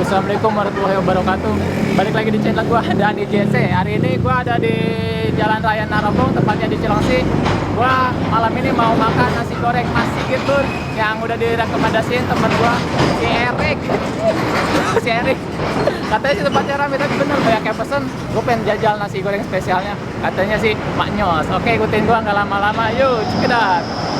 Assalamualaikum warahmatullahi wabarakatuh. Balik lagi di channel gua Dani JC. Hari ini gua ada di Jalan Raya Narogong, tepatnya di Cilengsi. Gua malam ini mau makan nasi goreng Mas Sigit Lur yang udah direkomendasiin temen gua si Erik. Si Erik. Katanya sih tempatnya rame, tapi bener banyak yang pesen. Gua pengen jajal nasi goreng spesialnya. Katanya sih maknyos. Oke, ikutin gua nggak lama-lama. Yuk, cekedat.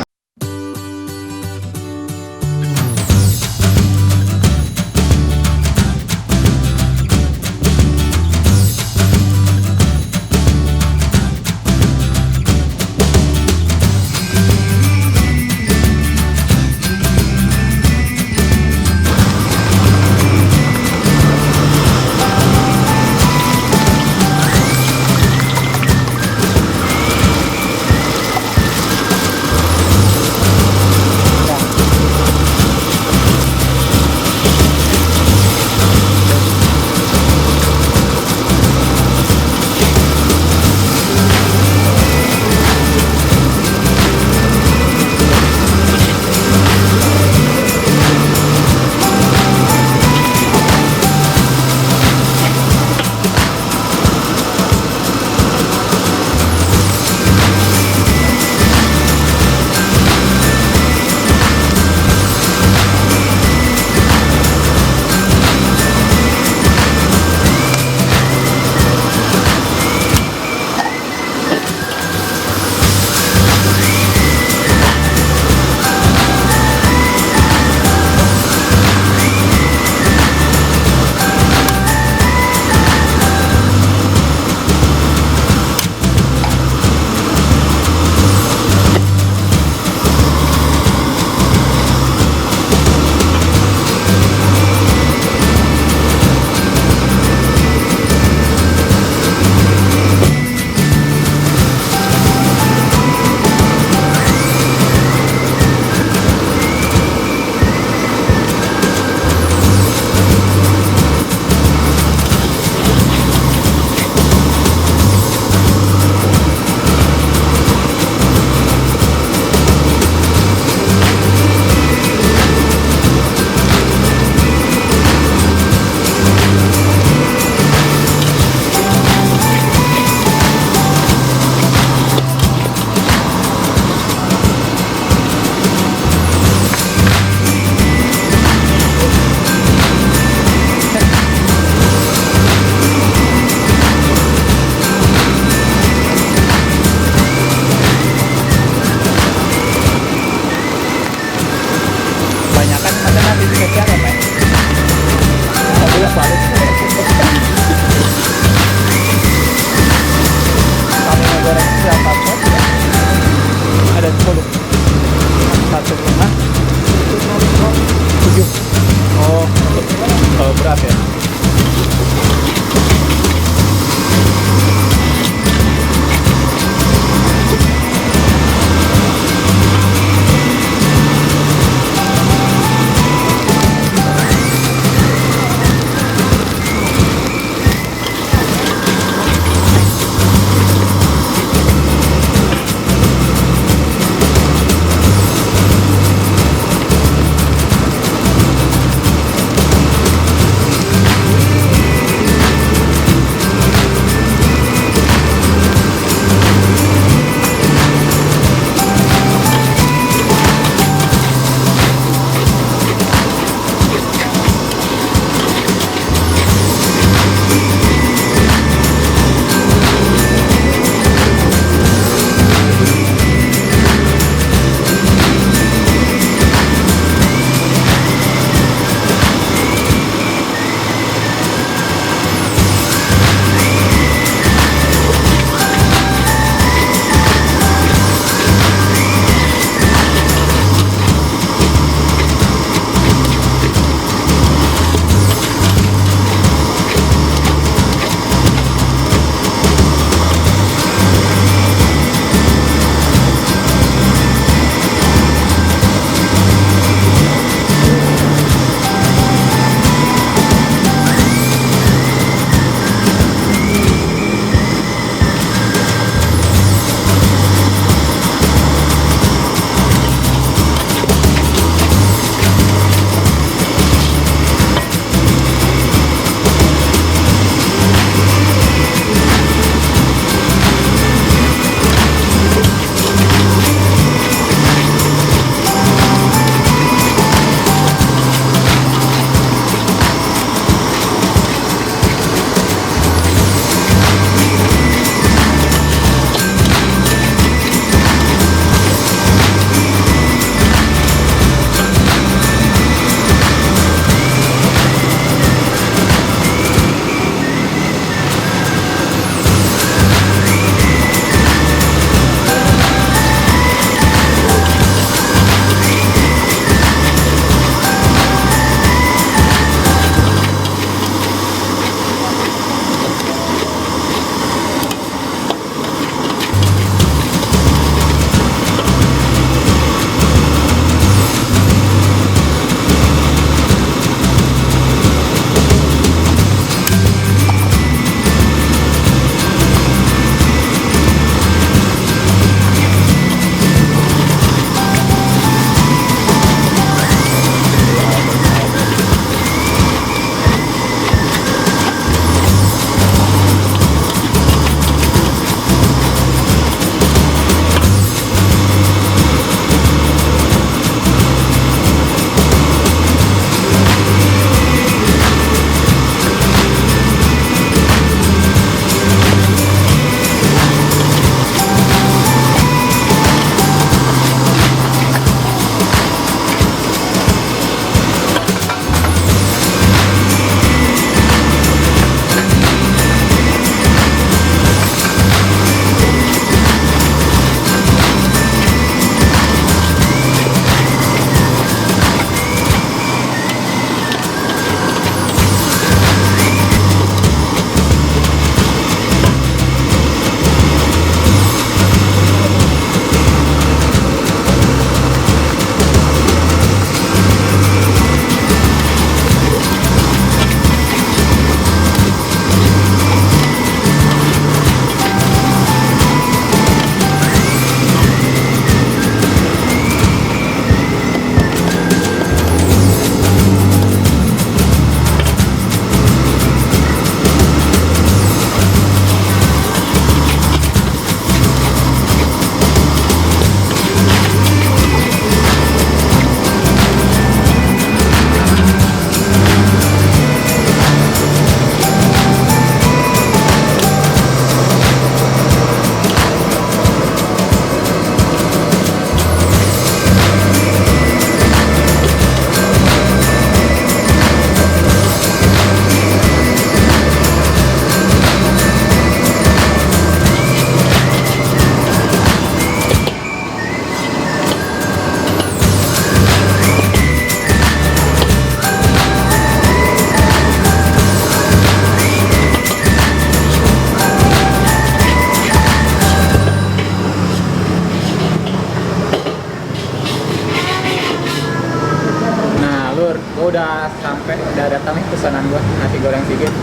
datang nih pesanan gua, nasi goreng Sigit.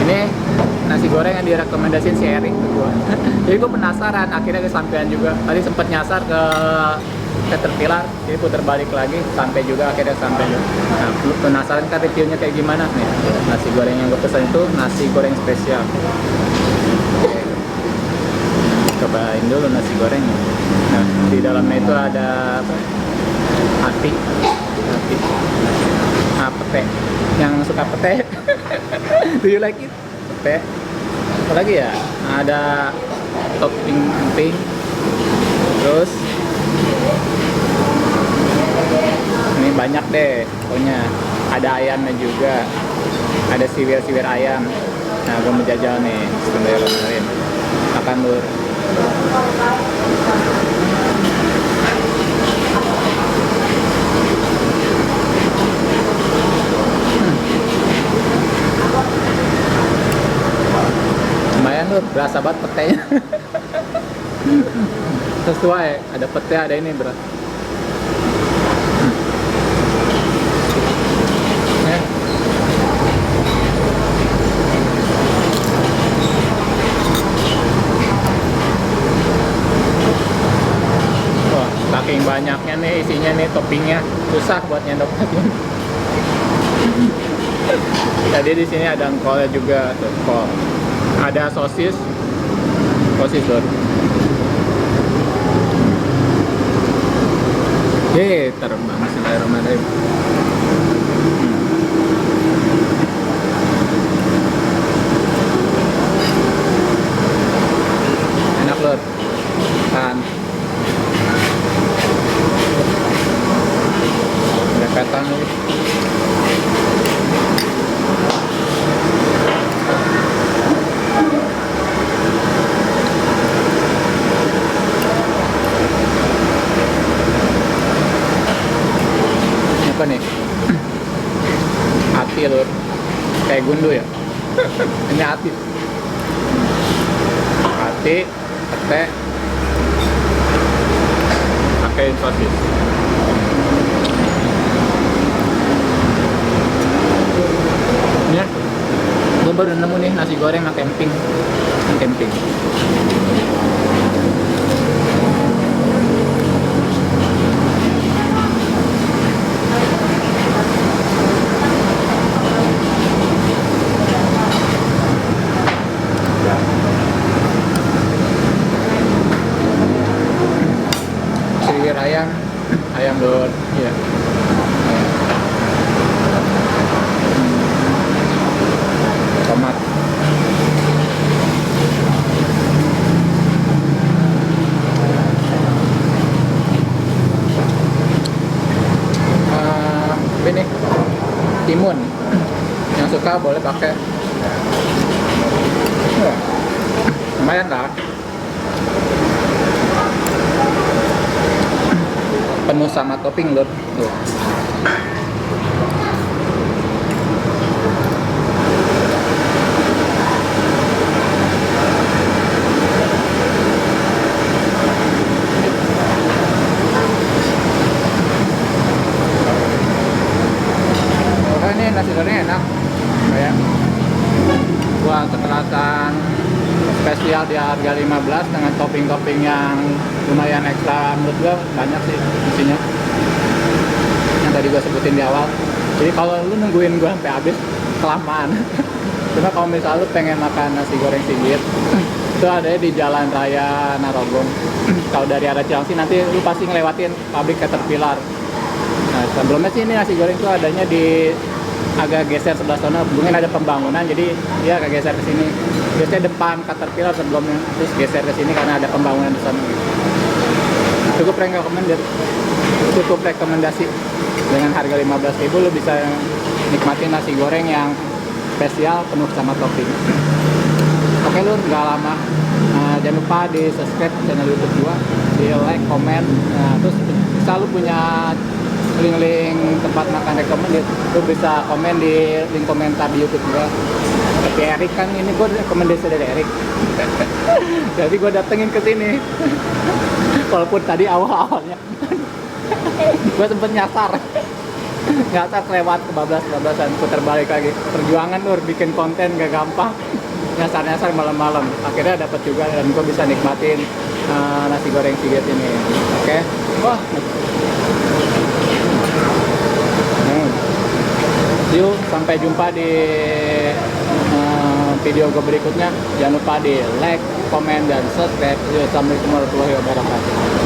Ini nasi goreng yang direkomendasiin si Erik ke gua. Jadi gua penasaran, akhirnya kesampaian juga. Tadi sempet nyasar ke Caterpillar, jadi putar balik lagi, sampai juga akhirnya sampai juga. Nah, lu penasaran kan reviewnya kayak gimana nih? Nasi goreng yang gua pesan itu nasi goreng spesial. Oke. Cobain dulu nasi gorengnya. Nah, di dalamnya itu ada apa? Hati. Nah, pete. Yang suka pete. Do you like it? Pete. Apa lagi ya? Ada topping emping. Terus ini banyak deh pokoknya. Ada ayamnya juga. Ada siwir-siwir ayam. Nah, gue mau jajal nih. Bismillahirrahmanirrahim. Makan lur. Lumayan lur, berasa banget petenya. Sesuai, ada pete, ada ini bro. Wah, saking banyaknya nih isinya nih, toppingnya susah buat nyendok-nyendok. Tadi di sini ada engkolnya juga, tuh, engkol. Ada sosis lor. Terbang. Bismillahirrahmanirrahim. Enak lor. Kan. Ada kacang lagi. Apa nih? Hati lur, kayak gundu ya. Ini hati, pete, pakai sosis. Ini gue baru nemu nih nasi goreng sama camping. Siwir ayam lur, iya. Tomat. Ini timun. Yang suka boleh pakai. Lumayan lah. Penuh sama topping lur. Tuh. Ini nasi gorengnya enak. Kayak buat ketelasan spesial di harga 15 dengan topping-topping yang lumayan ekstra, menurut gua banyak sih isinya yang tadi gua sebutin di awal. Jadi kalau lu nungguin gua sampai habis kelamaan. Cuma kalau misal lu pengen makan nasi goreng Sigit itu adanya di Jalan Raya Narogong. Kalau dari arah Cilengsi nanti lu pasti ngelewatin pabrik Caterpillar. Nah, sebelumnya sih ini nasi goreng itu adanya di agak geser sebelah sana, mungkin ada pembangunan jadi dia agak geser ke sini. Biasanya depan Caterpillar sebelumnya, terus geser ke sini karena ada pembangunan di sana. Cukup rekomendasi dengan harga 15.000 lu bisa nikmatin nasi goreng yang spesial penuh sama topping. Oke lur, nggak lama. Jangan lupa di subscribe channel YouTube gua, di like, komen. Terus bisa lu punya link-link tempat makan recommended, lu bisa komen di link komentar di YouTube gua. Tapi Erik kan ini gua rekomendasi dari Erik. Jadi gua datengin ke sini. Walaupun tadi awal-awalnya gua sempet nyasar. Nggak tak lewat kebablasan putar balik lagi. Perjuangan Nur bikin konten gak gampang. Nyasar-nyasar malam-malam. Akhirnya dapat juga dan gue bisa nikmatin nasi goreng Sigit ini. Oke. Wah. See you, sampai jumpa di video gue berikutnya. Jangan lupa di like, komen, dan subscribe. Assalamualaikum warahmatullahi wabarakatuh.